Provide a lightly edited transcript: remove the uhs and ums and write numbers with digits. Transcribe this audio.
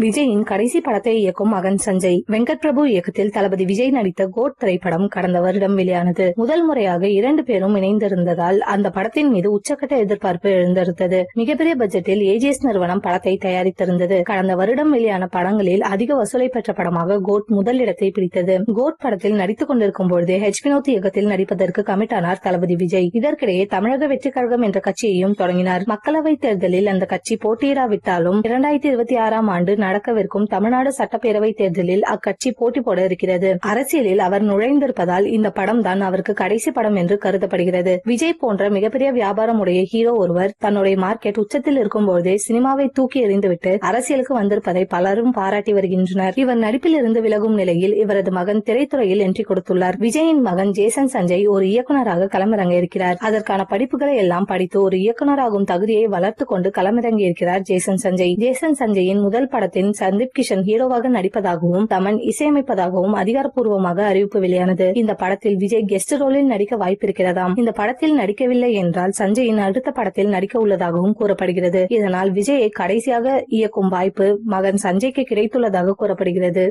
விஜயின் கடைசி படத்தை இயக்கும் மகன் சஞ்சய். வெங்கட் பிரபு இயக்கத்தில் தளபதி விஜய் நடித்த கோட் திரைப்படம் கடந்த வருடம் வெளியானது. முதல் முறையாக 2 பேரும் இணைந்திருந்ததால் அந்த படத்தின் மீது உச்சக்கட்ட எதிர்பார்ப்பு எழுந்திருந்தது. மிகப்பெரிய பட்ஜெட்டில் ஏஜிஎஸ் நிறுவனம் படத்தை தயாரித்திருந்தது. கடந்த வருடம் வெளியான படங்களில் அதிக வசூலை பெற்ற படமாக கோட் முதலிடத்தை பிடித்தது. கோட் படத்தில் நடித்துக் கொண்டிருக்கும் பொழுது வினோத் இயக்கத்தில் நடிப்பதற்கு கமிட் ஆனார் தளபதி விஜய். இதற்கிடையே தமிழக வெற்றி கழகம் என்ற கட்சியையும் தொடங்கினார். மக்களவைத் தேர்தலில் அந்த கட்சி போட்டியிடாவிட்டாலும் 2026ஆம் ஆண்டு நடக்கவிருக்கும் தமிழ்நாடு சட்டப்பேரவை தேர்தலில் அக்கட்சி போட்டி போட இருக்கிறது. அரசியலில் அவர் நுழைந்திருப்பதால் இந்த படம் தான் அவருக்கு கடைசி படம் என்று கருதப்படுகிறது. விஜய் போன்ற மிகப்பெரிய வியாபாரம் உடைய ஹீரோ ஒருவர் தன்னுடைய மார்க்கெட் உச்சத்தில் இருக்கும் போதே சினிமாவை தூக்கி எறிந்துவிட்டு அரசியலுக்கு வந்திருப்பதை பலரும் பாராட்டி வருகின்றனர். இவர் நடிப்பில் இருந்து விலகும் நிலையில் இவரது மகன் திரைத்துறையில் என்ட்ரி கொடுத்துள்ளார். விஜயின் மகன் ஜேசன் சஞ்சய் ஒரு இயக்குநராக களமிறங்க இருக்கிறார். அதற்கான படிப்புகளை எல்லாம் படித்து ஒரு இயக்குநராகும் தகுதியை வளர்த்துக் கொண்டு களமிறங்கி இருக்கிறார் ஜேசன் சஞ்சய். ஜேசன் சஞ்சயின் முதல் படத்தின் சந்தீப் கிஷன் ஹீரோவாக நடிப்பதாகவும் தமன் இசையமைப்பதாகவும் அதிகாரப்பூர்வமாக அறிவிப்பு வெளியானது. இந்த படத்தில் விஜய் கெஸ்ட் ரோலில் நடிக்க வாய்ப்பிருக்கிறதாம். இந்த படத்தில் நடிக்கவில்லை என்றால் சஞ்சயின் அடுத்த படத்தில் நடிக்க உள்ளதாகவும் கூறப்படுகிறது. இதனால் விஜயை கடைசியாக இயக்கும் வாய்ப்பு மகன் சஞ்சய்க்கு கிடைத்துள்ளதாக கூறப்படுகிறது.